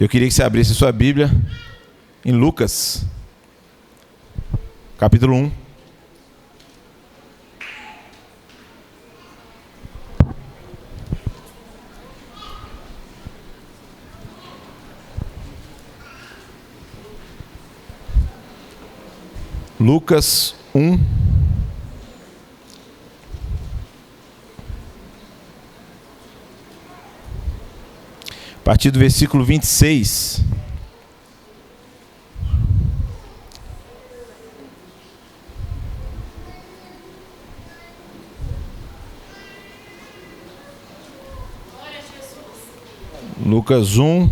Eu queria que você abrisse sua Bíblia em Lucas, capítulo 1. Lucas 1. A partir do versículo 26. Lucas 1,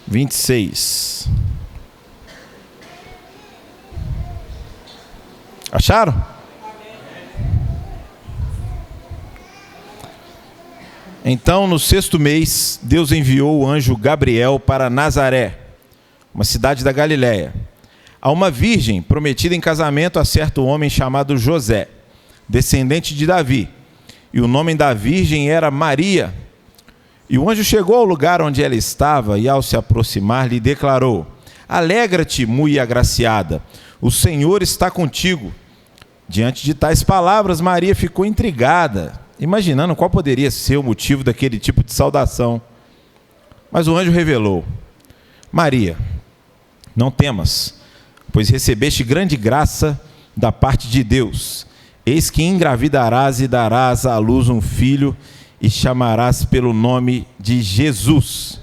26. Acharam? Então, no 6º mês, Deus enviou o anjo Gabriel para Nazaré, uma cidade da Galiléia, a uma virgem prometida em casamento a certo homem chamado José, descendente de Davi. E o nome da virgem era Maria. E o anjo chegou ao lugar onde ela estava e, ao se aproximar, lhe declarou: Alegra-te, muito agraciada, o Senhor está contigo. Diante de tais palavras, Maria ficou intrigada, imaginando qual poderia ser o motivo daquele tipo de saudação. Mas o anjo revelou: Maria, não temas, pois recebeste grande graça da parte de Deus. Eis que engravidarás e darás à luz um filho, e chamarás pelo nome de Jesus.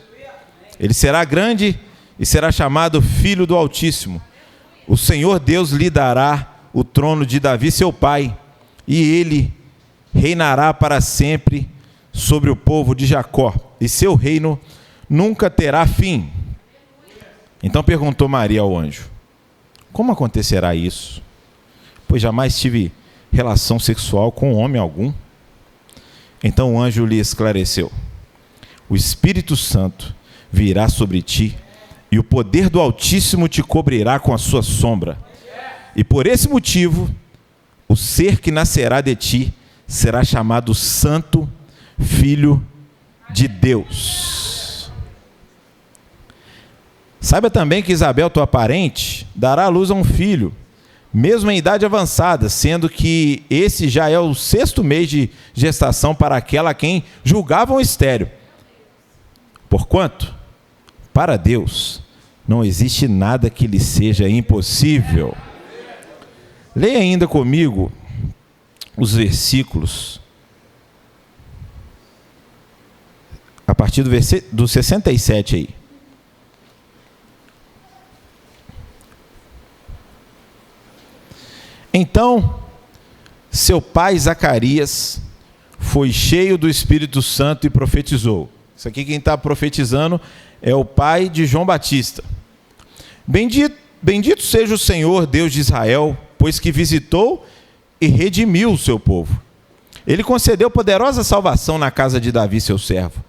Ele será grande e será chamado Filho do Altíssimo. O Senhor Deus lhe dará o trono de Davi, seu pai, e ele reinará para sempre sobre o povo de Jacó, e seu reino nunca terá fim. Então perguntou Maria ao anjo: Como acontecerá isso? Pois jamais tive relação sexual com homem algum. Então o anjo lhe esclareceu: O Espírito Santo virá sobre ti, e o poder do Altíssimo te cobrirá com a sua sombra. E por esse motivo, o ser que nascerá de ti será chamado Santo Filho de Deus. Saiba também que Isabel, tua parente, dará à luz a um filho, mesmo em idade avançada, sendo que esse já é o 6º mês de gestação para aquela a quem julgavam estéril. Porquanto, para Deus, não existe nada que lhe seja impossível. Leia ainda comigo os a partir do 67 aí. Então, seu pai Zacarias foi cheio do Espírito Santo e profetizou. Isso aqui quem está profetizando é o pai de João Batista. Bendito seja o Senhor, Deus de Israel, pois que visitou e redimiu o seu povo. Ele concedeu poderosa salvação na casa de Davi, seu servo,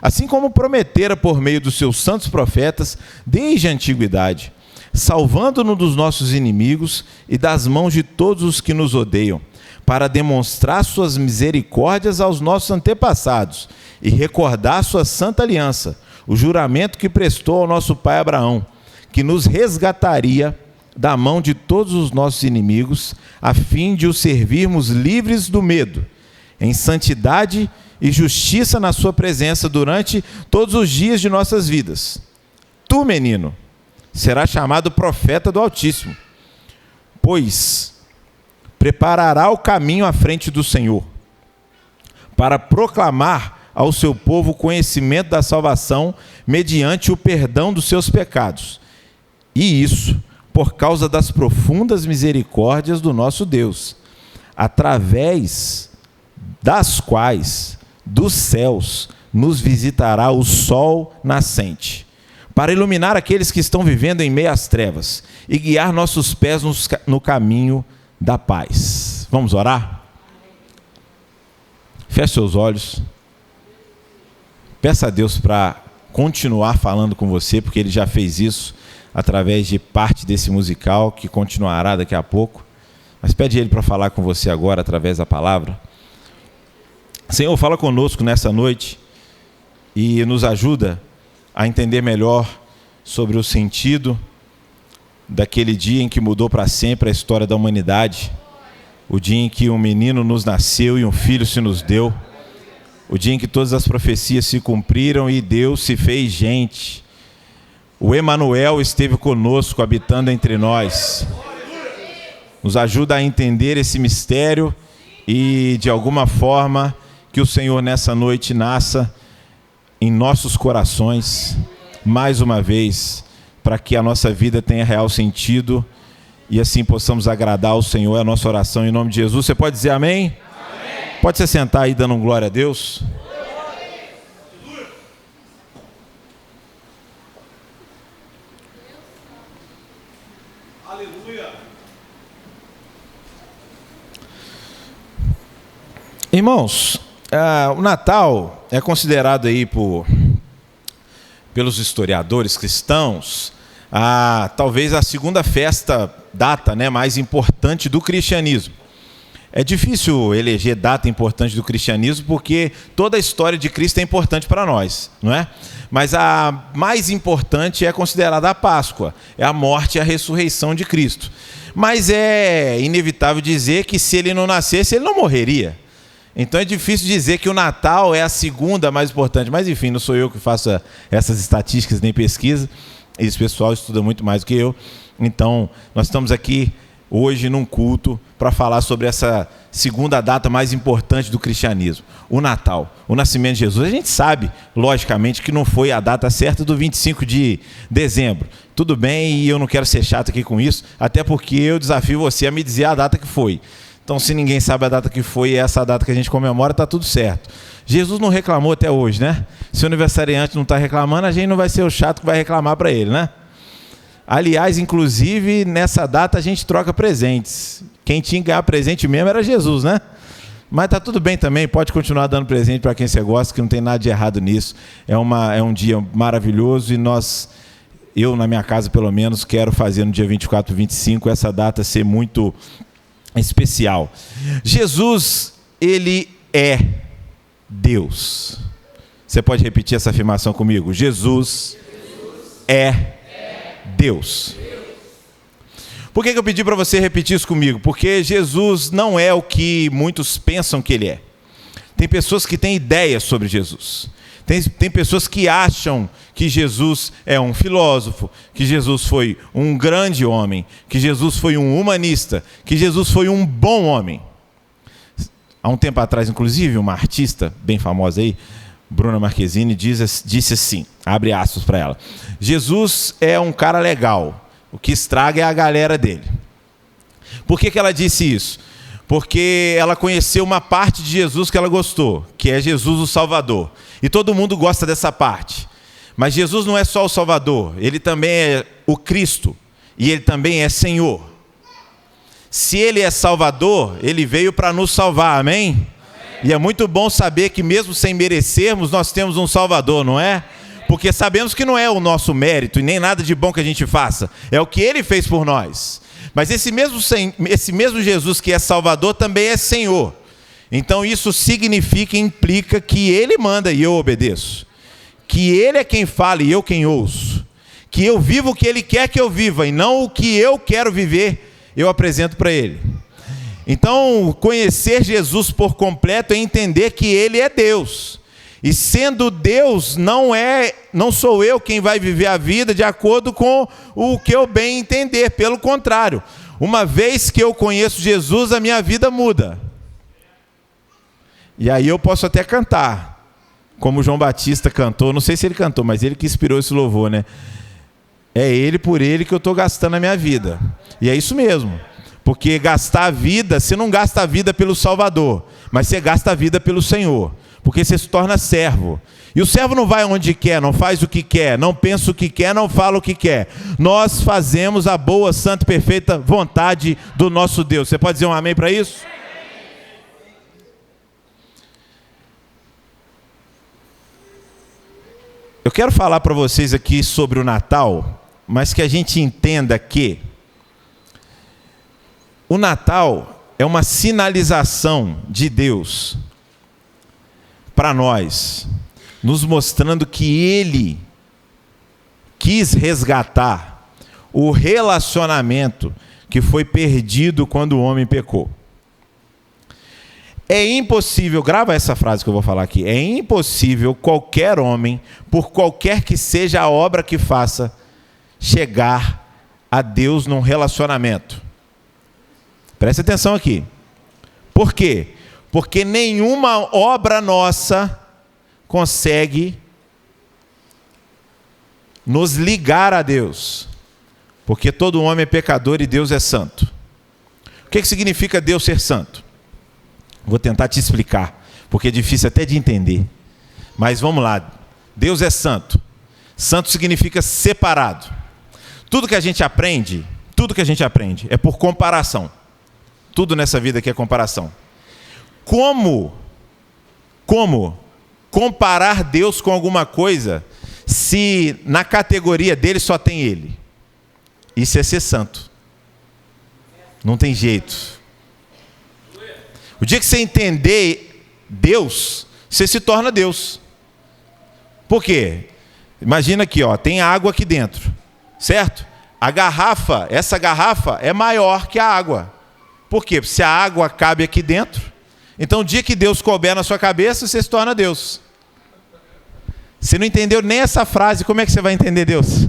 assim como prometera por meio dos seus santos profetas desde a antiguidade, salvando-nos dos nossos inimigos e das mãos de todos os que nos odeiam, para demonstrar suas misericórdias aos nossos antepassados e recordar sua santa aliança, o juramento que prestou ao nosso pai Abraão, que nos resgataria da mão de todos os nossos inimigos, a fim de os servirmos livres do medo, em santidade e justiça na sua presença durante todos os dias de nossas vidas. Tu, menino, serás chamado profeta do Altíssimo, pois preparará o caminho à frente do Senhor, para proclamar ao seu povo o conhecimento da salvação mediante o perdão dos seus pecados. E isso por causa das profundas misericórdias do nosso Deus, através das quais dos céus nos visitará o sol nascente, para iluminar aqueles que estão vivendo em meio às trevas e guiar nossos pés no caminho da paz. Vamos orar? Feche seus olhos. Peça a Deus para continuar falando com você, porque Ele já fez isso através de parte desse musical, que continuará daqui a pouco. Mas pede a Ele para falar com você agora, através da palavra. Senhor, fala conosco nessa noite e nos ajuda a entender melhor sobre o sentido daquele dia em que mudou para sempre a história da humanidade, o dia em que um menino nos nasceu e um filho se nos deu, o dia em que todas as profecias se cumpriram e Deus se fez gente. O Emanuel esteve conosco, habitando entre nós. Nos ajuda a entender esse mistério e, de alguma forma, que o Senhor nessa noite nasça em nossos corações, mais uma vez, para que a nossa vida tenha real sentido e assim possamos agradar ao Senhor. É a nossa oração em nome de Jesus. Você pode dizer amém? Amém. Pode se sentar aí dando um glória a Deus. Aleluia. Irmãos, o Natal é considerado aí pelos historiadores cristãos talvez a segunda data, né, mais importante do cristianismo. É difícil eleger data importante do cristianismo porque toda a história de Cristo é importante para nós, não é? Mas a mais importante é considerada a Páscoa, é a morte e a ressurreição de Cristo. Mas é inevitável dizer que se ele não nascesse, ele não morreria. Então é difícil dizer que o Natal é a segunda mais importante. Mas enfim, não sou eu que faço essas estatísticas nem pesquisa. Esse pessoal estuda muito mais do que eu. Então, nós estamos aqui hoje num culto para falar sobre essa segunda data mais importante do cristianismo, o Natal, o nascimento de Jesus. A gente sabe, logicamente, que não foi a data certa do 25 de dezembro. Tudo bem, e eu não quero ser chato aqui com isso, até porque eu desafio você a me dizer a data que foi. Então, se ninguém sabe a data que foi e essa data que a gente comemora, está tudo certo. Jesus não reclamou até hoje, né? Se o aniversariante não está reclamando, a gente não vai ser o chato que vai reclamar para ele, né? Aliás, inclusive, nessa data a gente troca presentes. Quem tinha que ganhar presente mesmo era Jesus, né? Mas está tudo bem também, pode continuar dando presente para quem você gosta, que não tem nada de errado nisso. É um dia maravilhoso e eu na minha casa pelo menos, quero fazer no dia 24 e 25 essa data ser muito especial. Jesus, ele é Deus. Você pode repetir essa afirmação comigo? Jesus é Deus. Por que eu pedi para você repetir isso comigo? Porque Jesus não é o que muitos pensam que ele é. Tem pessoas que têm ideias sobre Jesus. Tem pessoas que acham que Jesus é um filósofo, que Jesus foi um grande homem, que Jesus foi um humanista, que Jesus foi um bom homem. Há um tempo atrás, inclusive, uma artista bem famosa aí, Bruna Marquezine, disse assim, abre aspas para ela: Jesus é um cara legal, o que estraga é a galera dele. Por que ela disse isso? Porque ela conheceu uma parte de Jesus que ela gostou, que é Jesus o Salvador. E todo mundo gosta dessa parte. Mas Jesus não é só o Salvador, ele também é o Cristo, e ele também é Senhor. Se ele é Salvador, ele veio para nos salvar, amém? E é muito bom saber que mesmo sem merecermos, nós temos um Salvador, não é? Porque sabemos que não é o nosso mérito e nem nada de bom que a gente faça. É o que ele fez por nós. Mas esse mesmo Jesus que é Salvador também é Senhor. Então isso significa e implica que ele manda e eu obedeço. Que ele é quem fala e eu quem ouço. Que eu vivo o que ele quer que eu viva e não o que eu quero viver, eu apresento para ele. Então, conhecer Jesus por completo é entender que ele é Deus. E sendo Deus, não sou eu quem vai viver a vida de acordo com o que eu bem entender. Pelo contrário, uma vez que eu conheço Jesus, a minha vida muda. E aí eu posso até cantar, como João Batista cantou, não sei se ele cantou, mas ele que inspirou esse louvor, né? É ele, por ele, que eu estou gastando a minha vida. E é isso mesmo. Porque gastar a vida, você não gasta a vida pelo Salvador, mas você gasta a vida pelo Senhor. Porque você se torna servo. E o servo não vai onde quer, não faz o que quer, não pensa o que quer, não fala o que quer. Nós fazemos a boa, santa e perfeita vontade do nosso Deus. Você pode dizer um amém para isso? Eu quero falar para vocês aqui sobre o Natal, mas que a gente entenda que o Natal é uma sinalização de Deus para nós, nos mostrando que Ele quis resgatar o relacionamento que foi perdido quando o homem pecou. É impossível, grava essa frase que eu vou falar aqui, é impossível qualquer homem, por qualquer que seja a obra que faça, chegar a Deus num relacionamento. Preste atenção aqui. Por quê? Porque nenhuma obra nossa consegue nos ligar a Deus. Porque todo homem é pecador e Deus é santo. O que significa Deus ser santo? Vou tentar te explicar, porque é difícil até de entender. Mas vamos lá. Deus é santo. Santo significa separado. Tudo que a gente aprende é por comparação. Tudo nessa vida aqui é comparação. Como comparar Deus com alguma coisa se na categoria dele só tem ele? Isso é ser santo. Não tem jeito. O dia que você entender Deus, você se torna Deus. Por quê? Imagina aqui, ó, tem água aqui dentro, certo? Essa garrafa é maior que a água. Por quê? Se a água cabe aqui dentro, então o dia que Deus couber na sua cabeça, você se torna Deus. Você não entendeu nem essa frase, como é que você vai entender Deus?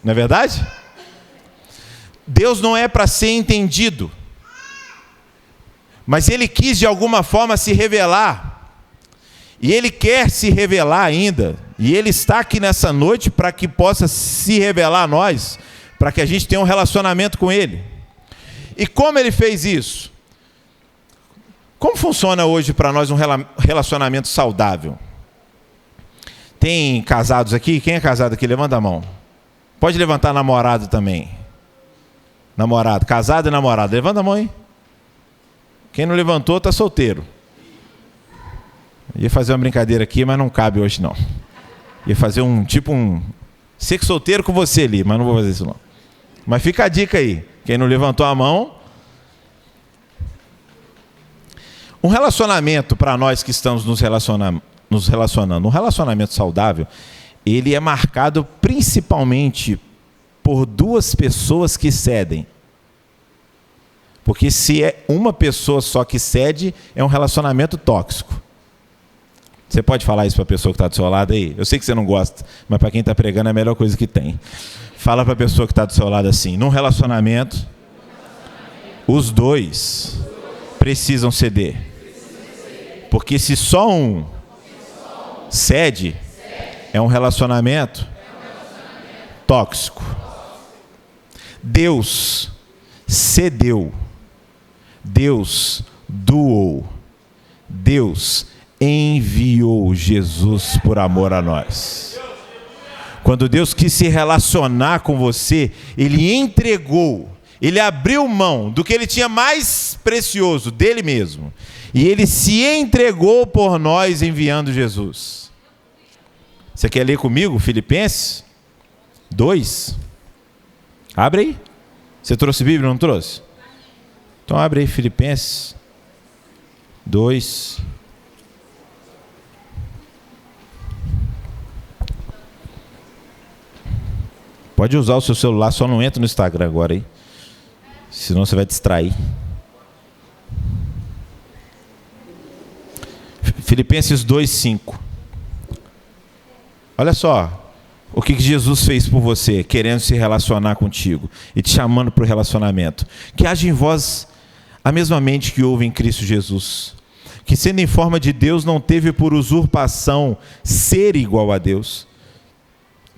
Não é verdade? Deus não é para ser entendido, mas Ele quis de alguma forma se revelar, e Ele quer se revelar ainda, e Ele está aqui nessa noite para que possa se revelar a nós, para que a gente tenha um relacionamento com Ele. E como Ele fez isso? Como funciona hoje para nós um relacionamento saudável? Tem casados aqui? Quem é casado aqui? Levanta a mão. Pode levantar namorado também. Namorado, casado e namorado. Levanta a mão aí. Quem não levantou está solteiro. Ia fazer uma brincadeira aqui, mas não cabe hoje não. Ia fazer um sexo solteiro com você ali, mas não vou fazer isso não. Mas fica a dica aí. Quem não levantou a mão. Um relacionamento para nós que estamos nos relacionando, um relacionamento saudável, ele é marcado principalmente por duas pessoas que cedem. Porque se é uma pessoa só que cede, é um relacionamento tóxico. Você pode falar isso para a pessoa que está do seu lado aí? Eu sei que você não gosta, mas para quem está pregando é a melhor coisa que tem. Fala para a pessoa que está do seu lado assim: num relacionamento, os dois precisam ceder. Porque se só um cede, é um relacionamento tóxico. Deus cedeu, Deus doou, Deus enviou Jesus por amor a nós. Quando Deus quis se relacionar com você, Ele entregou, Ele abriu mão do que Ele tinha mais precioso, dele mesmo. E Ele se entregou por nós enviando Jesus. Você quer ler comigo Filipenses 2? Abre aí. Você trouxe Bíblia, não trouxe? Então abre aí Filipenses 2. Pode usar o seu celular, só não entra no Instagram agora aí. Senão você vai distrair. Filipenses 2:5. Olha só o que Jesus fez por você, querendo se relacionar contigo e te chamando para o relacionamento. Que haja em vós a mesma mente que houve em Cristo Jesus, que sendo em forma de Deus não teve por usurpação ser igual a Deus,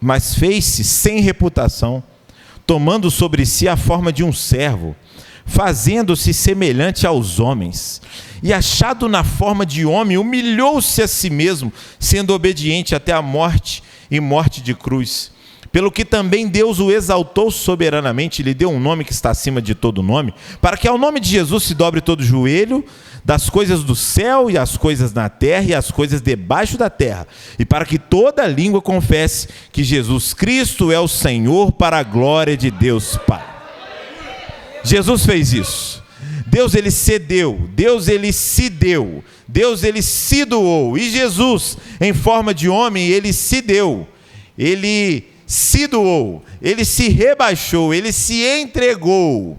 mas fez-se sem reputação, tomando sobre si a forma de um servo, fazendo-se semelhante aos homens, e achado na forma de homem, humilhou-se a si mesmo, sendo obediente até a morte e morte de cruz. Pelo que também Deus o exaltou soberanamente, lhe deu um nome que está acima de todo nome, para que ao nome de Jesus se dobre todo joelho, das coisas do céu e as coisas na terra e as coisas debaixo da terra, e para que toda língua confesse que Jesus Cristo é o Senhor, para a glória de Deus Pai. Jesus fez isso. Deus ele cedeu, Deus ele se deu, Deus ele se doou. E Jesus, em forma de homem, ele se deu, ele se doou, ele se rebaixou, ele se entregou.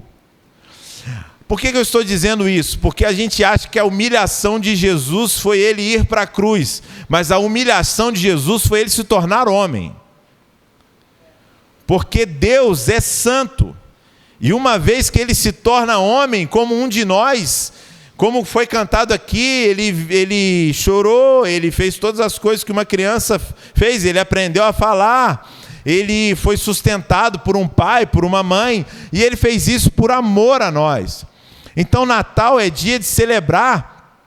Por que eu estou dizendo isso? Porque a gente acha que a humilhação de Jesus foi ele ir para a cruz, mas a humilhação de Jesus foi ele se tornar homem. Porque Deus é santo, e uma vez que ele se torna homem, como um de nós, como foi cantado aqui, ele chorou, ele fez todas as coisas que uma criança fez, ele aprendeu a falar, ele foi sustentado por um pai, por uma mãe, e ele fez isso por amor a nós. Então Natal é dia de celebrar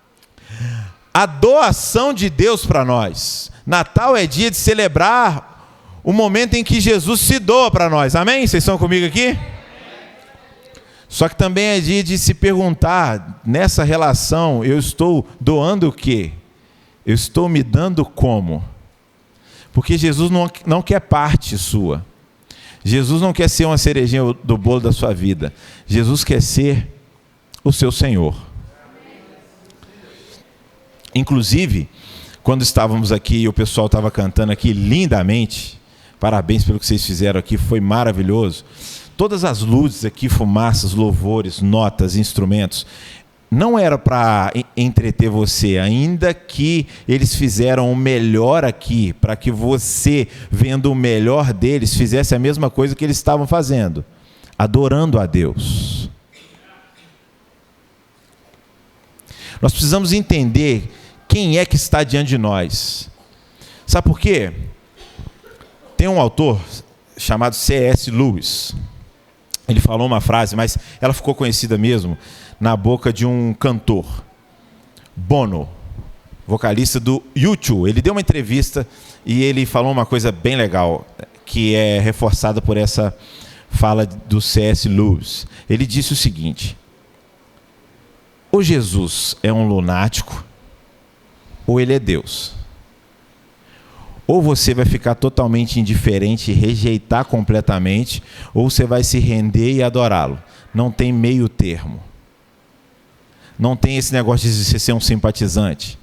a doação de Deus para nós. Natal é dia de celebrar o momento em que Jesus se doa para nós. Amém? Vocês estão comigo aqui? Só que também é dia de se perguntar, nessa relação, eu estou doando o quê? Eu estou me dando como? Porque Jesus não quer parte sua. Jesus não quer ser uma cerejinha do bolo da sua vida. Jesus quer ser o seu Senhor. Inclusive, quando estávamos aqui e o pessoal estava cantando aqui lindamente, parabéns pelo que vocês fizeram aqui, foi maravilhoso. Todas as luzes aqui, fumaças, louvores, notas, instrumentos, não era para entreter você, ainda que eles fizeram o melhor aqui, para que você, vendo o melhor deles, fizesse a mesma coisa que eles estavam fazendo, adorando a Deus. Nós precisamos entender quem é que está diante de nós. Sabe por quê? Tem um autor chamado C.S. Lewis. Ele falou uma frase, mas ela ficou conhecida mesmo na boca de um cantor, Bono, vocalista do U2. Ele deu uma entrevista e ele falou uma coisa bem legal, que é reforçada por essa fala do C.S. Lewis. Ele disse o seguinte: ou Jesus é um lunático, ou ele é Deus. Ou você vai ficar totalmente indiferente e rejeitar completamente, ou você vai se render e adorá-lo. Não tem meio termo. Não tem esse negócio de você ser um simpatizante,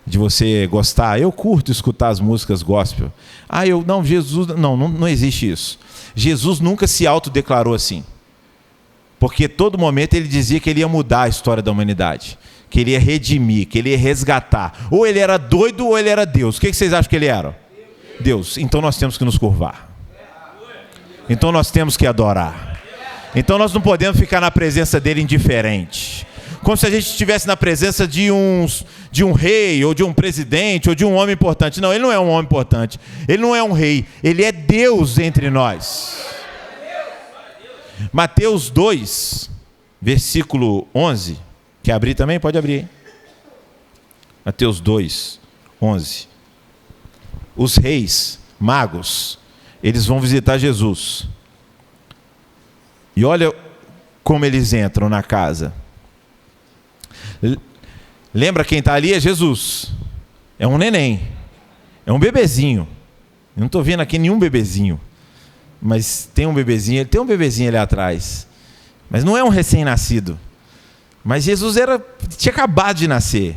de você gostar. Eu curto escutar as músicas gospel. Jesus, não existe isso. Jesus nunca se autodeclarou assim. Porque todo momento ele dizia que ele ia mudar a história da humanidade, que ele ia redimir, que ele ia resgatar. Ou ele era doido ou ele era Deus. O que vocês acham que ele era? Deus. Então nós temos que nos curvar. Então nós temos que adorar. Então nós não podemos ficar na presença dele indiferente. Como se a gente estivesse na presença de um rei, ou de um presidente, ou de um homem importante. Não, ele não é um homem importante. Ele não é um rei. Ele é Deus entre nós. Mateus 2, versículo 11. Quer abrir também? Pode abrir. Hein? Mateus 2, 11. Os reis, magos, eles vão visitar Jesus. E olha como eles entram na casa. Lembra quem está ali? É Jesus. É um neném. É um bebezinho. Eu não estou vendo aqui nenhum bebezinho. Mas tem um bebezinho, ele tem um bebezinho ali atrás. Mas não é um recém-nascido. Mas Jesus tinha acabado de nascer.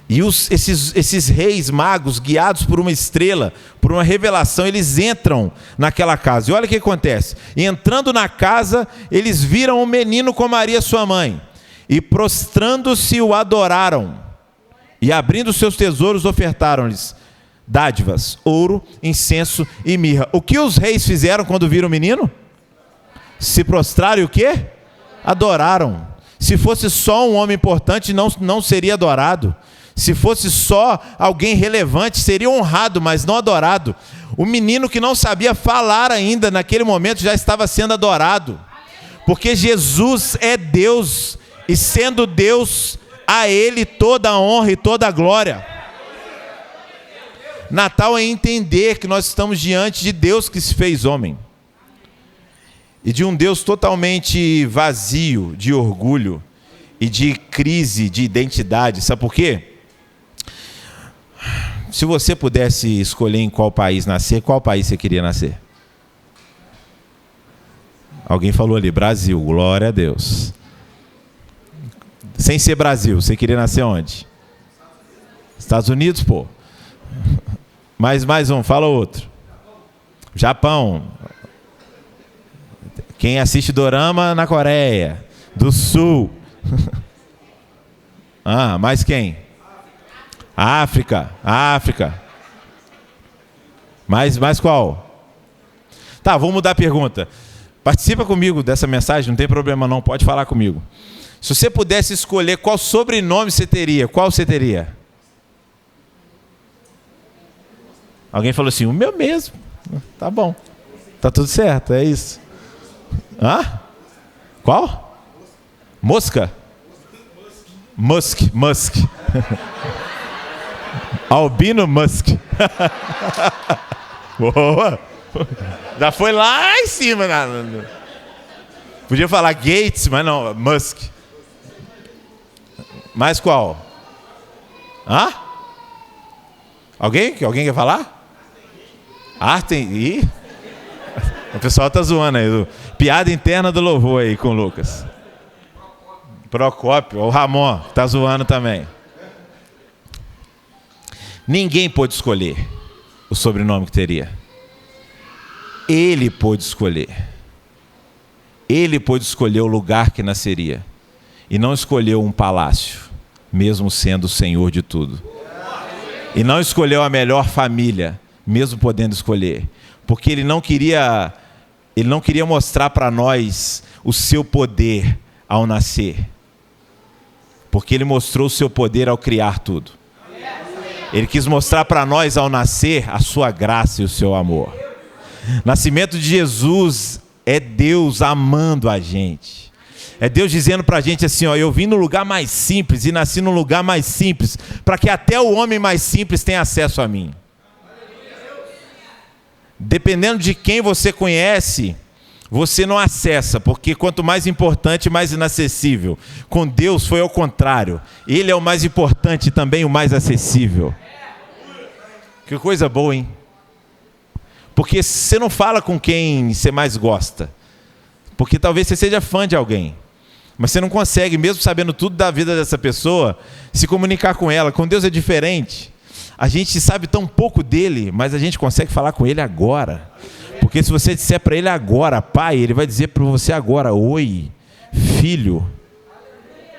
E esses reis magos, guiados por uma estrela, por uma revelação, eles entram naquela casa. E olha o que acontece. E entrando na casa, eles viram um menino com Maria, sua mãe. E prostrando-se o adoraram. E abrindo seus tesouros, ofertaram-lhes dádivas, ouro, incenso e mirra. O que os reis fizeram quando viram o menino? Se prostraram e o quê? Adoraram. Se fosse só um homem importante, não seria adorado. Se fosse só alguém relevante, seria honrado, mas não adorado. O menino que não sabia falar ainda, naquele momento, já estava sendo adorado. Porque Jesus é Deus, e sendo Deus, a Ele toda a honra e toda a glória. Natal é entender que nós estamos diante de Deus que se fez homem. E de um Deus totalmente vazio de orgulho e de crise de identidade. Sabe por quê? Se você pudesse escolher em qual país nascer, qual país você queria nascer? Alguém falou ali, Brasil, glória a Deus. Sem ser Brasil, você queria nascer onde? Estados Unidos, pô. Mais um, fala outro. Japão. Quem assiste dorama na Coreia do Sul. Mais quem? África. Mais qual? Tá, vou mudar a pergunta. Participa comigo dessa mensagem, não tem problema não, pode falar comigo. Se você pudesse escolher qual sobrenome você teria, qual você teria? Alguém falou assim, o meu mesmo. Tá bom. Tá tudo certo, é isso. Qual? Mosca? Musk. Albino Musk. Boa. Já foi lá em cima. Podia falar Gates, mas não, Musk. Mais qual? Alguém quer falar? Artem? Ih, o pessoal tá zoando aí. Piada interna do louvor aí com o Lucas. Procópio, o Ramon, tá zoando também. Ninguém pôde escolher o sobrenome que teria. Ele pôde escolher. Ele pôde escolher o lugar que nasceria. E não escolheu um palácio, mesmo sendo o Senhor de tudo. E não escolheu a melhor família, mesmo podendo escolher. Porque ele não queria mostrar para nós o seu poder ao nascer. Porque ele mostrou o seu poder ao criar tudo. Ele quis mostrar para nós ao nascer a sua graça e o seu amor. Nascimento de Jesus é Deus amando a gente. É Deus dizendo para a gente assim, eu vim no lugar mais simples e nasci no lugar mais simples, para que até o homem mais simples tenha acesso a mim. Dependendo de quem você conhece, você não acessa, porque quanto mais importante, mais inacessível. Com Deus foi ao contrário. Ele é o mais importante e também o mais acessível. Que coisa boa, hein? Porque você não fala com quem você mais gosta. Porque talvez você seja fã de alguém. Mas você não consegue, mesmo sabendo tudo da vida dessa pessoa, se comunicar com ela. Com Deus é diferente. A gente sabe tão pouco dele, mas a gente consegue falar com ele agora. Porque se você disser para ele agora, pai, ele vai dizer para você agora, oi, filho.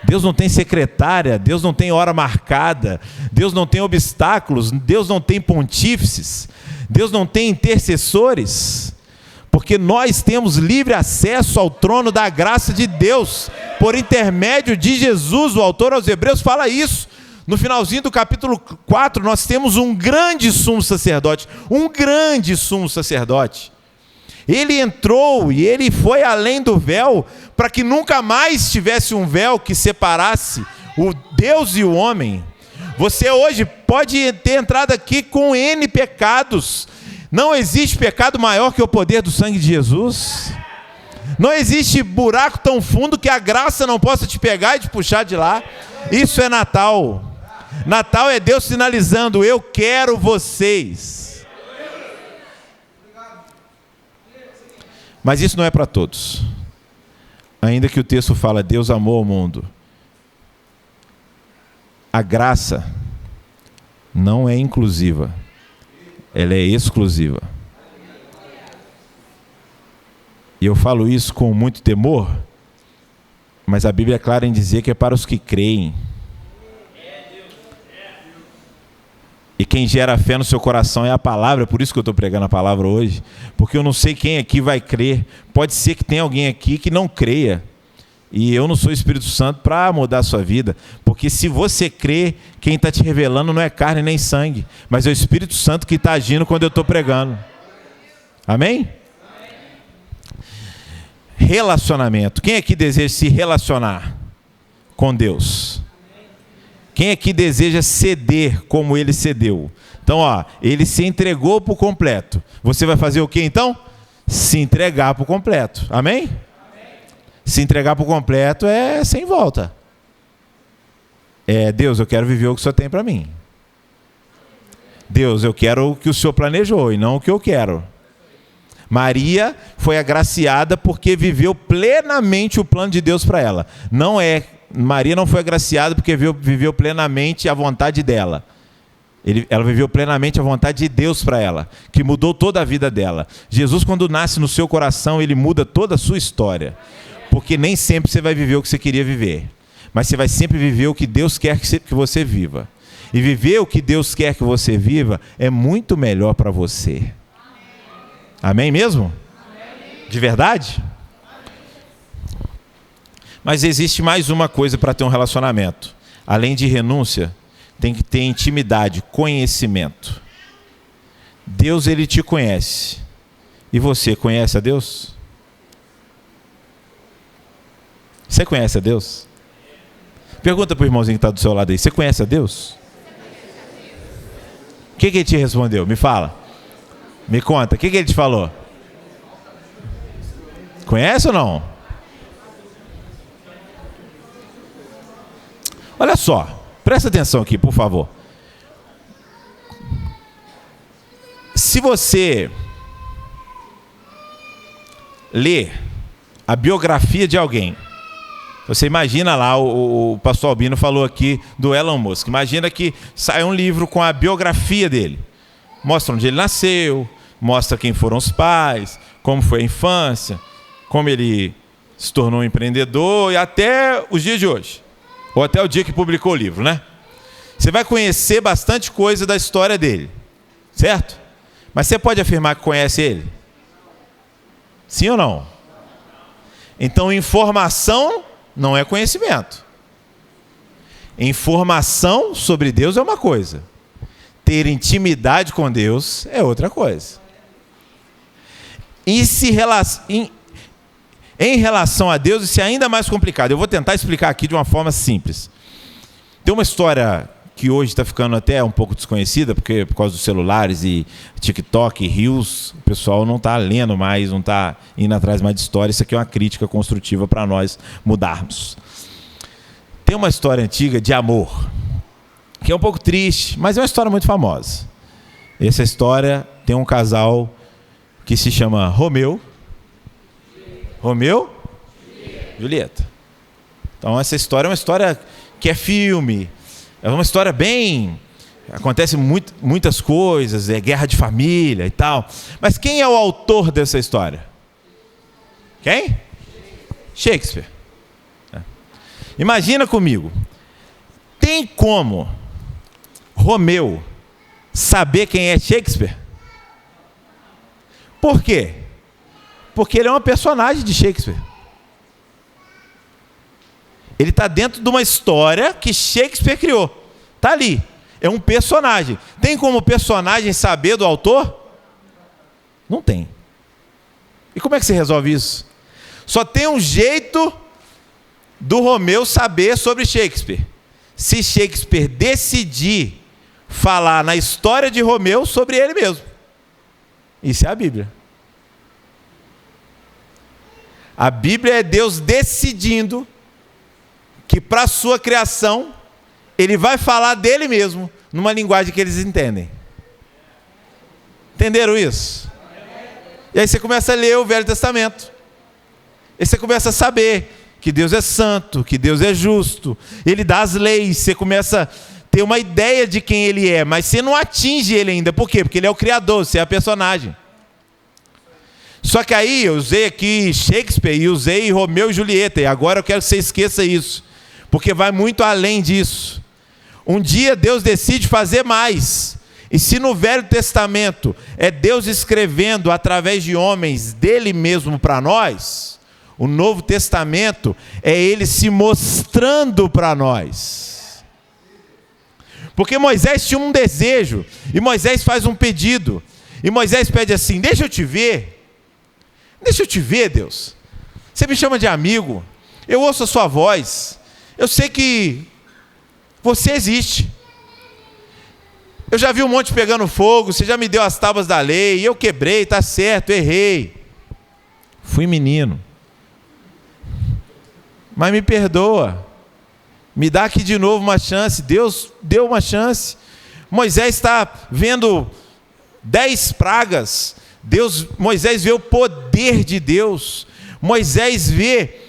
Deus não tem secretária, Deus não tem hora marcada, Deus não tem obstáculos, Deus não tem pontífices, Deus não tem intercessores, porque nós temos livre acesso ao trono da graça de Deus, por intermédio de Jesus. O autor aos Hebreus fala isso. No finalzinho do capítulo 4, nós temos um grande sumo sacerdote, Ele entrou e ele foi além do véu, para que nunca mais tivesse um véu que separasse o Deus e o homem. Você hoje pode ter entrado aqui com N pecados. Não existe pecado maior que o poder do sangue de Jesus. Não existe buraco tão fundo que a graça não possa te pegar e te puxar de lá. Isso é Natal. Natal é Deus sinalizando, eu quero vocês. Mas isso não é para todos. Ainda que o texto fala, Deus amou o mundo. A graça não é inclusiva. Ela é exclusiva. E eu falo isso com muito temor, mas a Bíblia é clara em dizer que é para os que creem. E quem gera fé no seu coração é a palavra. Por isso que eu estou pregando a palavra hoje. Porque eu não sei quem aqui vai crer. Pode ser que tenha alguém aqui que não creia. E eu não sou Espírito Santo para mudar a sua vida. Porque se você crê, quem está te revelando não é carne nem sangue, mas é o Espírito Santo que está agindo quando eu estou pregando. Amém? Relacionamento. Quem aqui deseja se relacionar com Deus? Quem aqui deseja ceder como ele cedeu? Então, ele se entregou por completo. Você vai fazer o que então? Se entregar por completo. Amém? Se entregar por completo é sem volta. Deus, eu quero viver o que o Senhor tem para mim. Deus, eu quero o que o Senhor planejou e não o que eu quero. Maria foi agraciada porque viveu plenamente o plano de Deus para ela. Não é Maria não foi agraciada porque viveu plenamente a vontade dela. Ela viveu plenamente a vontade de Deus para ela, que mudou toda a vida dela. Jesus, quando nasce no seu coração, ele muda toda a sua história. Porque nem sempre você vai viver o que você queria viver, mas você vai sempre viver o que Deus quer que você viva. E viver o que Deus quer que você viva é muito melhor para você. Amém mesmo? De verdade? Mas existe mais uma coisa para ter um relacionamento. Além de renúncia, tem que ter intimidade, conhecimento. Deus, ele te conhece. E você conhece a Deus? Você conhece a Deus? Pergunta para o irmãozinho que está do seu lado aí. Você conhece a Deus? O que ele te respondeu? Me fala. Me conta. O que ele te falou? Conhece ou não? Olha só. Presta atenção aqui, por favor. Se você ler a biografia de alguém, você imagina lá, o pastor Albino falou aqui do Elon Musk. Imagina que sai um livro com a biografia dele. Mostra onde ele nasceu, mostra quem foram os pais, como foi a infância, como ele se tornou um empreendedor e até os dias de hoje. Ou até o dia que publicou o livro, né? Você vai conhecer bastante coisa da história dele, certo? Mas você pode afirmar que conhece ele? Sim ou não? Então, informação não é conhecimento. Informação sobre Deus é uma coisa. Ter intimidade com Deus é outra coisa. Em relação a Deus, isso é ainda mais complicado. Eu vou tentar explicar aqui de uma forma simples. Tem uma história que hoje está ficando até um pouco desconhecida, porque por causa dos celulares e TikTok e Reels, o pessoal não está lendo mais, não está indo atrás mais de história. Isso aqui é uma crítica construtiva para nós mudarmos. Tem uma história antiga de amor, que é um pouco triste, mas é uma história muito famosa. Essa história tem um casal que se chama Romeu e Julieta. Então essa história é uma história que é filme, é uma história bem... Acontece muitas coisas, é guerra de família e tal. Mas quem é o autor dessa história? Quem? Shakespeare. Imagina comigo. Tem como Romeu saber quem é Shakespeare? Por quê? Porque ele é um personagem de Shakespeare. Ele está dentro de uma história que Shakespeare criou. Está ali. É um personagem. Tem como o personagem saber do autor? Não tem. E como é que você resolve isso? Só tem um jeito do Romeu saber sobre Shakespeare. Se Shakespeare decidir falar na história de Romeu sobre ele mesmo. Isso é a Bíblia. A Bíblia é Deus decidindo que para a sua criação ele vai falar dele mesmo, numa linguagem que eles entendem. Entenderam isso? E aí você começa a ler o Velho Testamento. E você começa a saber que Deus é santo, que Deus é justo. Ele dá as leis, você começa a ter uma ideia de quem ele é, mas você não atinge ele ainda. Por quê? Porque ele é o criador, você é a personagem. Só que aí eu usei aqui Shakespeare e usei Romeu e Julieta, e agora eu quero que você esqueça isso, porque vai muito além disso. Um dia Deus decide fazer mais. E se no Velho Testamento é Deus escrevendo através de homens dele mesmo para nós, o Novo Testamento é ele se mostrando para nós. Porque Moisés tinha um desejo, e Moisés faz um pedido, e Moisés pede assim: deixa eu te ver, Deus. Você me chama de amigo, eu ouço a sua voz, eu sei que você existe. Eu já vi um monte pegando fogo, você já me deu as tábuas da lei, eu quebrei, tá certo, errei. Fui menino. Mas me perdoa. Me dá aqui de novo uma chance. Deus deu uma chance. Moisés está vendo 10 pragas. Moisés vê o poder de Deus. Moisés vê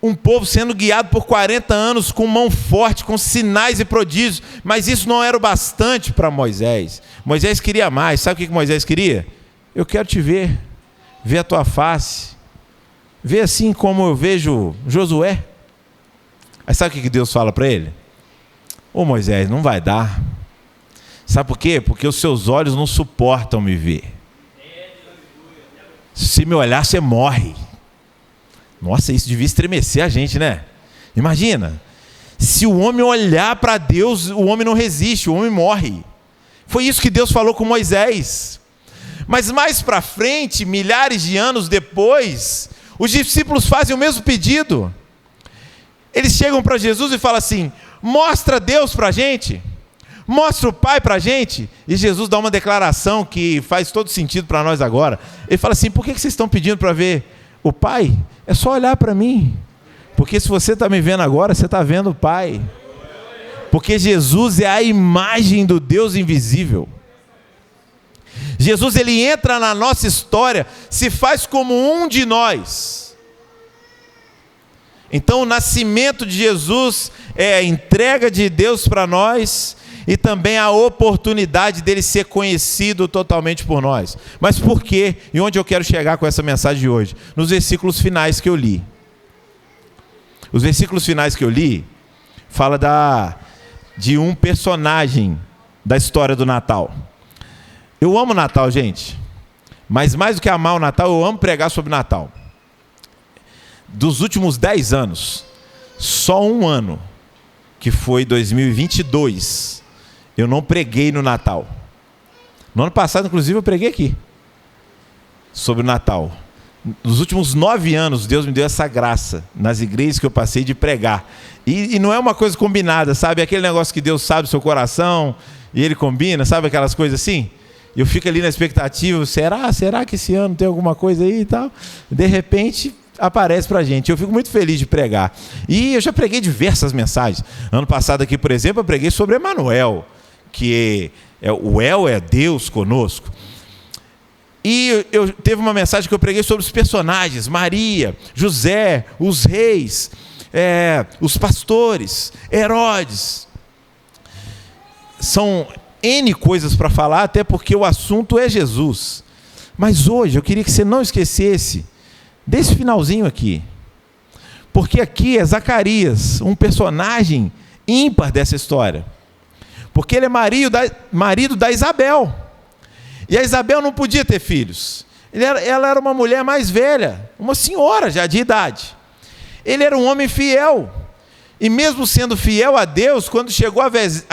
um povo sendo guiado por 40 anos com mão forte, com sinais e prodígios, mas isso não era o bastante para Moisés. Moisés queria mais. Sabe o que Moisés queria? Eu quero te ver a tua face, ver assim como eu vejo Josué. Aí sabe o que Deus fala para ele? Ô Moisés, não vai dar. Sabe por quê? Porque os seus olhos não suportam me ver. Se me olhar, você morre. Nossa, isso devia estremecer a gente, né? Imagina, se o homem olhar para Deus, o homem não resiste, o homem morre. Foi isso que Deus falou com Moisés. Mas mais para frente, milhares de anos depois, os discípulos fazem o mesmo pedido. Eles chegam para Jesus e falam assim: mostra Deus para a gente, mostra o Pai para a gente. E Jesus dá uma declaração que faz todo sentido para nós agora. Ele fala assim: por que vocês estão pedindo para ver o Pai? É só olhar para mim, porque se você está me vendo agora, você está vendo o Pai. Porque Jesus é a imagem do Deus invisível. Jesus, ele entra na nossa história, se faz como um de nós. Então o nascimento de Jesus é a entrega de Deus para nós e também a oportunidade dele ser conhecido totalmente por nós. Mas por quê? E onde eu quero chegar com essa mensagem de hoje? Nos versículos finais que eu li. Os versículos finais que eu li fala de um personagem da história do Natal. Eu amo Natal, gente, mas mais do que amar o Natal, eu amo pregar sobre Natal. Dos últimos 10 anos, só um ano, que foi 2022, eu não preguei no Natal. No ano passado, inclusive, eu preguei aqui, sobre o Natal. Nos últimos 9 anos, Deus me deu essa graça, nas igrejas que eu passei, de pregar. E não é uma coisa combinada, sabe? Aquele negócio que Deus sabe o seu coração, e Ele combina, sabe aquelas coisas assim? Eu fico ali na expectativa, será que esse ano tem alguma coisa aí e tal? De repente, aparece pra gente. Eu fico muito feliz de pregar. E eu já preguei diversas mensagens. Ano passado aqui, por exemplo, eu preguei sobre Emanuel, que o El é Deus conosco. E eu teve uma mensagem que eu preguei sobre os personagens, Maria, José, os reis, os pastores, Herodes. São N coisas para falar, até porque o assunto é Jesus. Mas hoje eu queria que você não esquecesse desse finalzinho aqui. Porque aqui é Zacarias, um personagem ímpar dessa história. Porque ele é marido da Isabel. E a Isabel não podia ter filhos. Ela era uma mulher mais velha, uma senhora já de idade. Ele era um homem fiel. E mesmo sendo fiel a Deus, quando chegou a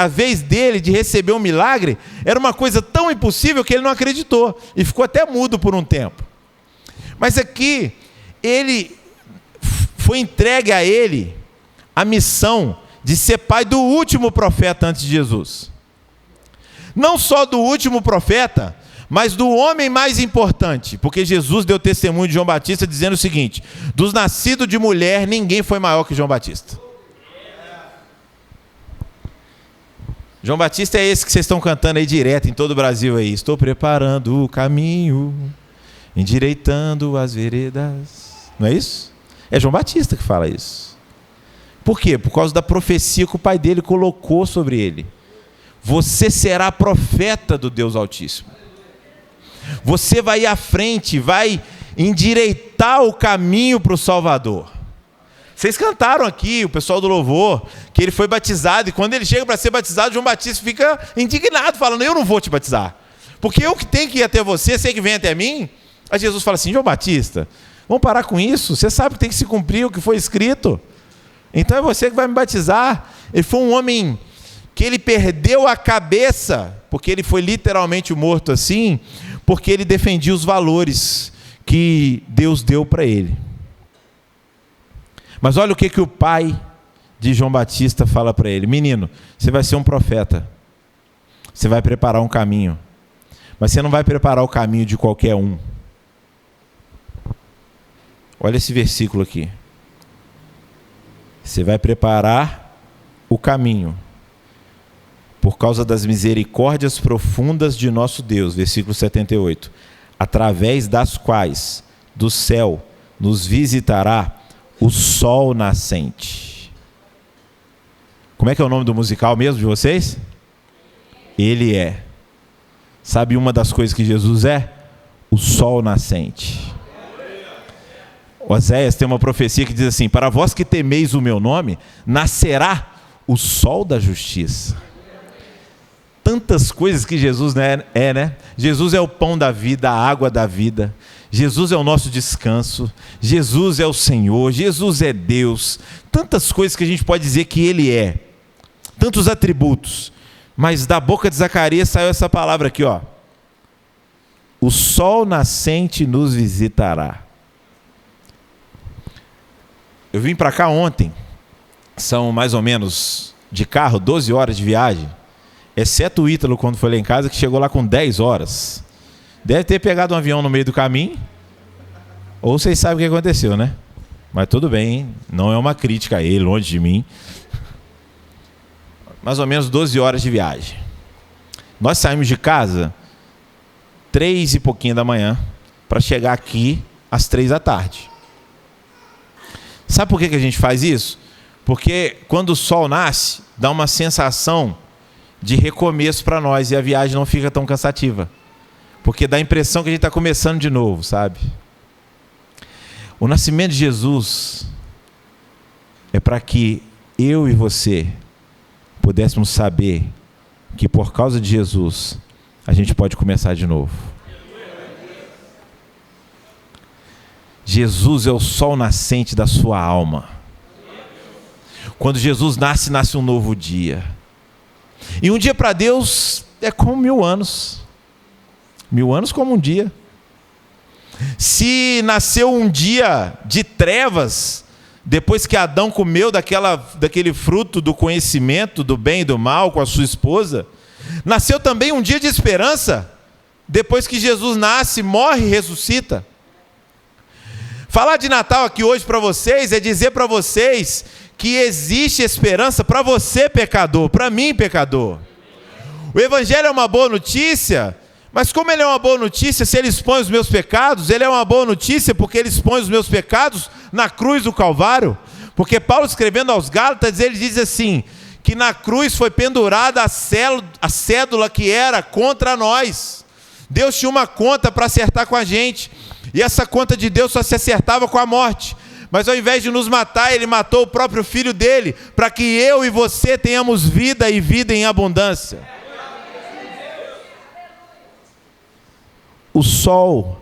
vez dele de receber um milagre, era uma coisa tão impossível que ele não acreditou. E ficou até mudo por um tempo. Mas aqui, foi entregue a ele a missão de ser pai do último profeta antes de Jesus. Não só do último profeta, mas do homem mais importante. Porque Jesus deu testemunho de João Batista dizendo o seguinte: dos nascidos de mulher, ninguém foi maior que João Batista. João Batista é esse que vocês estão cantando aí direto em todo o Brasil aí. Estou preparando o caminho, endireitando as veredas. Não é isso? É João Batista que fala isso. Por quê? Por causa da profecia que o pai dele colocou sobre ele. Você será profeta do Deus Altíssimo. Você vai ir à frente, vai endireitar o caminho para o Salvador. Vocês cantaram aqui, o pessoal do louvor, que ele foi batizado, e quando ele chega para ser batizado, João Batista fica indignado, falando: eu não vou te batizar, porque eu que tenho que ir até você, você que vem até mim. Aí Jesus fala assim: João Batista, vamos parar com isso, você sabe que tem que se cumprir o que foi escrito, então é você que vai me batizar. Ele foi um homem que ele perdeu a cabeça, porque ele foi literalmente morto assim, porque ele defendia os valores que Deus deu para ele. Mas olha o que o pai de João Batista fala para ele: menino, você vai ser um profeta, você vai preparar um caminho, mas você não vai preparar o caminho de qualquer um. Olha esse versículo aqui. Você vai preparar o caminho por causa das misericórdias profundas de nosso Deus, versículo 78, através das quais do céu nos visitará o sol nascente. Como é que é o nome do musical mesmo de vocês? Ele é. Sabe uma das coisas que Jesus é? O sol nascente. Oséias tem uma profecia que diz assim: para vós que temeis o meu nome, nascerá o sol da justiça. Tantas coisas que Jesus né? Jesus é o pão da vida, a água da vida. Jesus é o nosso descanso. Jesus é o Senhor. Jesus é Deus. Tantas coisas que a gente pode dizer que Ele é. Tantos atributos. Mas da boca de Zacarias saiu essa palavra aqui, ó. O sol nascente nos visitará. Eu vim para cá ontem. São mais ou menos de carro 12 horas de viagem. Exceto o Ítalo, quando foi lá em casa, que chegou lá com 10 horas. Deve ter pegado um avião no meio do caminho. Ou vocês sabem o que aconteceu, né? Mas tudo bem, hein? Não é uma crítica a ele, longe de mim. Mais ou menos 12 horas de viagem. Nós saímos de casa 3 e pouquinho da manhã para chegar aqui às 3 da tarde. Sabe por que a gente faz isso? Porque quando o sol nasce, dá uma sensação de recomeço para nós e a viagem não fica tão cansativa. Porque dá a impressão que a gente está começando de novo, sabe? O nascimento de Jesus é para que eu e você pudéssemos saber que por causa de Jesus a gente pode começar de novo. Jesus é o sol nascente da sua alma. Quando Jesus nasce, nasce um novo dia. E um dia para Deus é como 1000 anos. 1000 anos como um dia. Se nasceu um dia de trevas, depois que Adão comeu daquele fruto do conhecimento do bem e do mal com a sua esposa, nasceu também um dia de esperança, depois que Jesus nasce, morre e ressuscita. Falar de Natal aqui hoje para vocês é dizer para vocês que existe esperança para você, pecador, para mim, pecador. O Evangelho é uma boa notícia, mas como ele é uma boa notícia se ele expõe os meus pecados, ele é uma boa notícia porque ele expõe os meus pecados na cruz do Calvário. Porque Paulo, escrevendo aos Gálatas, ele diz assim, que na cruz foi pendurada a cédula que era contra nós. Deus tinha uma conta para acertar com a gente, e essa conta de Deus só se acertava com a morte. Mas ao invés de nos matar, ele matou o próprio filho dele, para que eu e você tenhamos vida e vida em abundância. O sol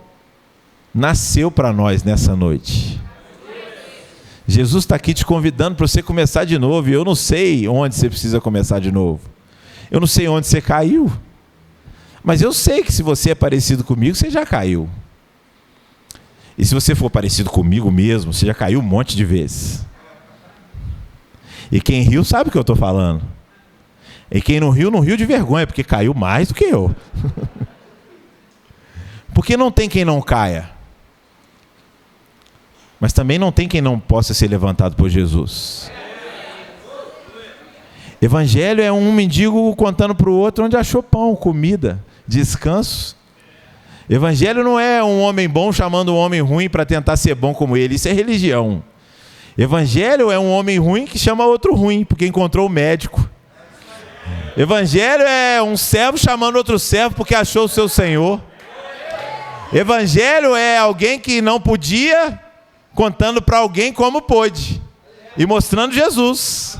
nasceu para nós nessa noite. Jesus está aqui te convidando para você começar de novo. E eu não sei onde você precisa começar de novo. Eu não sei onde você caiu. Mas eu sei que se você é parecido comigo, você já caiu. E se você for parecido comigo mesmo, você já caiu um monte de vezes. E quem riu sabe o que eu estou falando. E quem não riu de vergonha, porque caiu mais do que eu. Porque não tem quem não caia. Mas também não tem quem não possa ser levantado por Jesus. Evangelho é um mendigo contando para o outro onde achou pão, comida, descanso. Evangelho não é um homem bom chamando um homem ruim para tentar ser bom como ele. Isso é religião. Evangelho é um homem ruim que chama outro ruim, porque encontrou o médico. Evangelho é um servo chamando outro servo porque achou o seu senhor. Evangelho é alguém que não podia, contando para alguém como pôde. E mostrando Jesus.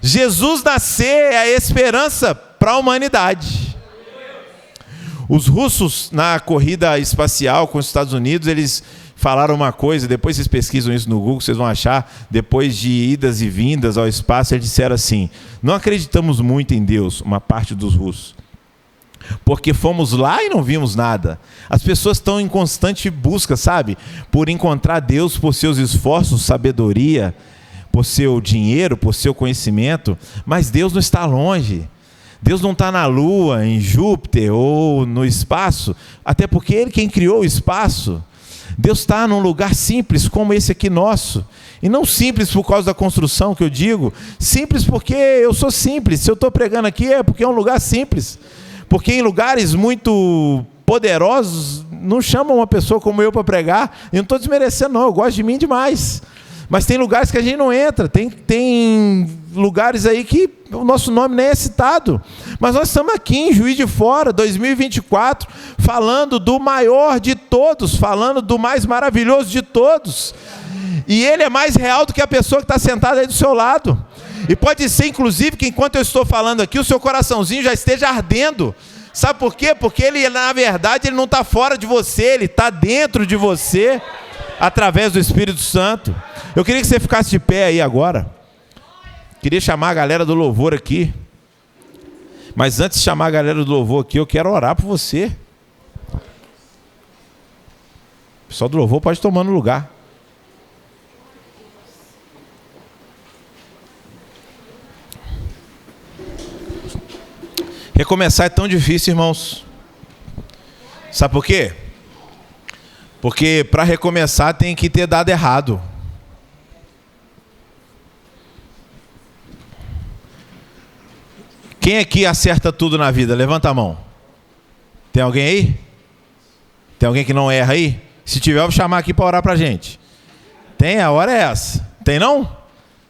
Jesus nascer é a esperança para a humanidade. Os russos, na corrida espacial com os Estados Unidos, eles falaram uma coisa, depois vocês pesquisam isso no Google, vocês vão achar, depois de idas e vindas ao espaço, eles disseram assim, não acreditamos muito em Deus, uma parte dos russos, porque fomos lá e não vimos nada. As pessoas estão em constante busca, sabe? Por encontrar Deus por seus esforços, sabedoria, por seu dinheiro, por seu conhecimento, mas Deus não está longe. Deus não está na Lua, em Júpiter ou no espaço, até porque Ele quem criou o espaço. Deus está num lugar simples como esse aqui nosso, e não simples por causa da construção que eu digo, simples porque eu sou simples. Se eu estou pregando aqui é porque é um lugar simples, porque em lugares muito poderosos não chamam uma pessoa como eu para pregar. Eu não estou desmerecendo não, eu gosto de mim demais, Mas tem lugares que a gente não entra, tem lugares aí que o nosso nome nem é citado. Mas nós estamos aqui em Juiz de Fora, 2024, falando do maior de todos, falando do mais maravilhoso de todos. E ele é mais real do que a pessoa que está sentada aí do seu lado. E pode ser, inclusive, que enquanto eu estou falando aqui, o seu coraçãozinho já esteja ardendo. Sabe por quê? Porque ele, na verdade, ele não está fora de você, ele está dentro de você, através do Espírito Santo. Eu queria que você ficasse de pé aí agora. Queria chamar a galera do louvor aqui. Mas antes de chamar a galera do louvor aqui, eu quero orar por você. O pessoal do louvor pode tomar no lugar. Recomeçar é tão difícil, irmãos. Sabe por quê? Porque para recomeçar tem que ter dado errado. Quem aqui acerta tudo na vida? Levanta a mão. Tem alguém aí? Tem alguém que não erra aí? Se tiver, eu vou chamar aqui para orar para a gente. Tem? A hora é essa. Tem não?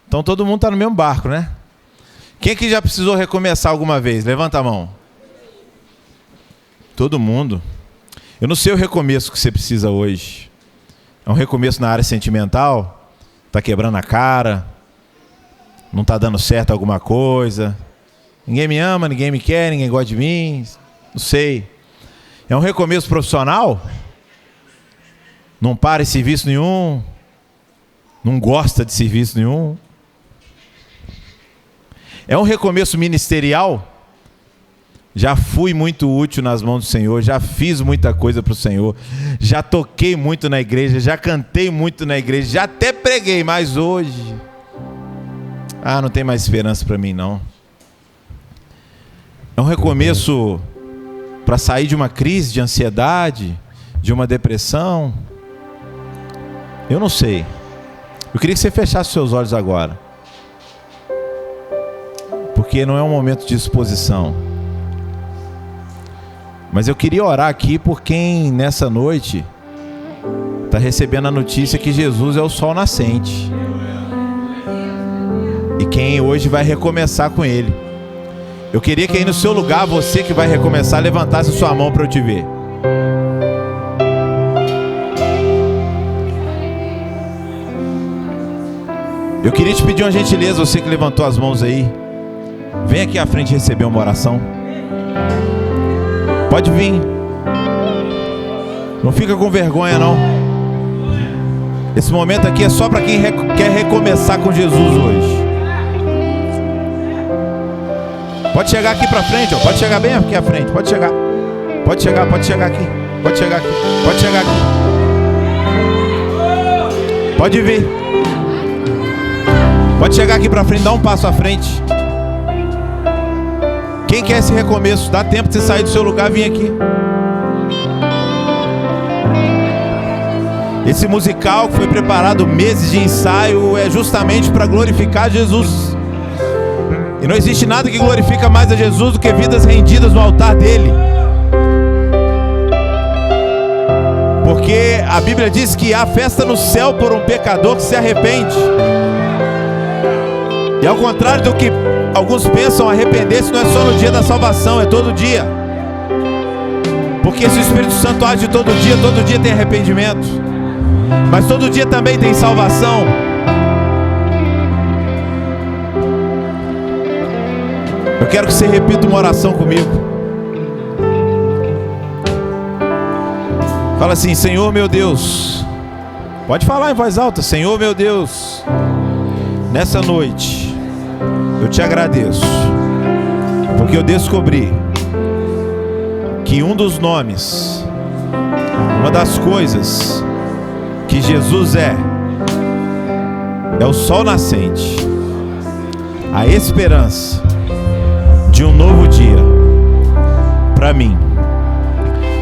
Então todo mundo está no mesmo barco, né? Quem aqui já precisou recomeçar alguma vez? Levanta a mão. Todo mundo. Eu não sei o recomeço que você precisa hoje. É um recomeço na área sentimental? Está quebrando a cara? Não está dando certo alguma coisa? Ninguém me ama, ninguém me quer, ninguém gosta de mim? Não sei. É um recomeço profissional? Não para em serviço nenhum? Não gosta de serviço nenhum? É um recomeço ministerial? Já fui muito útil nas mãos do Senhor, já fiz muita coisa para o Senhor, já toquei muito na igreja, já cantei muito na igreja, já até preguei, mas hoje... não tem mais esperança para mim não. É um recomeço para sair de uma crise de ansiedade, de uma depressão? Eu não sei. Eu queria que você fechasse seus olhos agora. Porque não é um momento de exposição. Mas eu queria orar aqui por quem nessa noite está recebendo a notícia que Jesus é o sol nascente. E quem hoje vai recomeçar com Ele. Eu queria que aí no seu lugar, você que vai recomeçar, levantasse sua mão para eu te ver. Eu queria te pedir uma gentileza, você que levantou as mãos aí. Vem aqui à frente receber uma oração. Pode vir. Não fica com vergonha não. Esse momento aqui é só para quem quer recomeçar com Jesus hoje. Pode chegar aqui para frente, ó. Pode chegar bem aqui à frente. Pode chegar. Pode chegar aqui. Pode chegar aqui. Pode chegar aqui. Pode vir. Pode chegar aqui para frente, dá um passo à frente. Quem quer esse recomeço? Dá tempo de você sair do seu lugar e vir aqui. Esse musical que foi preparado meses de ensaio é justamente para glorificar Jesus. E não existe nada que glorifica mais a Jesus do que vidas rendidas no altar dele. Porque a Bíblia diz que há festa no céu por um pecador que se arrepende. E ao contrário do que alguns pensam, arrepender-se não é só no dia da salvação, é todo dia. Porque se o Espírito Santo age todo dia tem arrependimento. Mas todo dia também tem salvação. Eu quero que você repita uma oração comigo. Fala assim: Senhor meu Deus. Pode falar em voz alta. Senhor meu Deus, nessa noite eu te agradeço, porque eu descobri que um dos nomes, uma das coisas que Jesus é o sol nascente, a esperança de um novo dia para mim.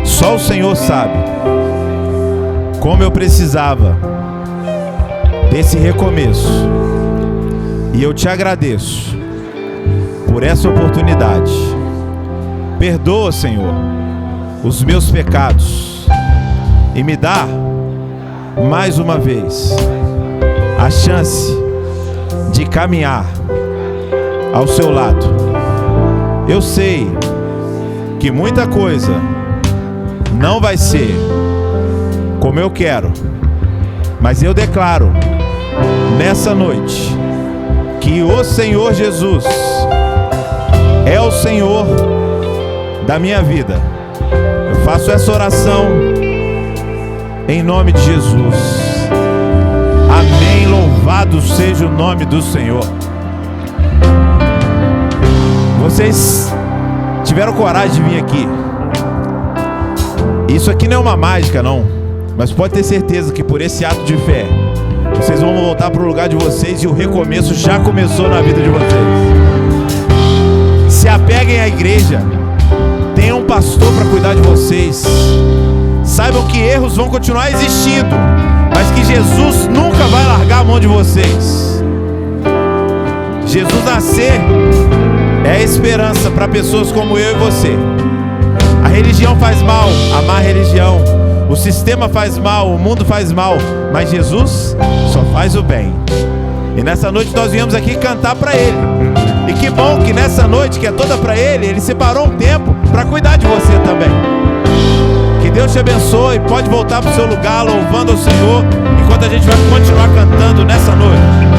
Só o Senhor sabe como eu precisava desse recomeço. E eu te agradeço por essa oportunidade. Perdoa, Senhor, os meus pecados e me dá, mais uma vez, a chance de caminhar ao seu lado. Eu sei que muita coisa não vai ser como eu quero, mas eu declaro nessa noite que o Senhor Jesus é o Senhor da minha vida. Eu faço essa oração em nome de Jesus. Amém. Louvado seja o nome do Senhor. Vocês tiveram coragem de vir aqui. Isso aqui não é uma mágica, não. Mas pode ter certeza que por esse ato de fé, vocês vão voltar para o lugar de vocês e o recomeço já começou na vida de vocês. Se apeguem à igreja. Tenham um pastor para cuidar de vocês. Saibam que erros vão continuar existindo, mas que Jesus nunca vai largar a mão de vocês. Jesus nascer é a esperança para pessoas como eu e você. A religião faz mal, a má religião. O sistema faz mal, o mundo faz mal, mas Jesus só faz o bem. E nessa noite nós viemos aqui cantar para Ele. E que bom que nessa noite, que é toda para Ele, Ele separou um tempo para cuidar de você também. Que Deus te abençoe. Pode voltar para o seu lugar louvando ao Senhor, enquanto a gente vai continuar cantando nessa noite.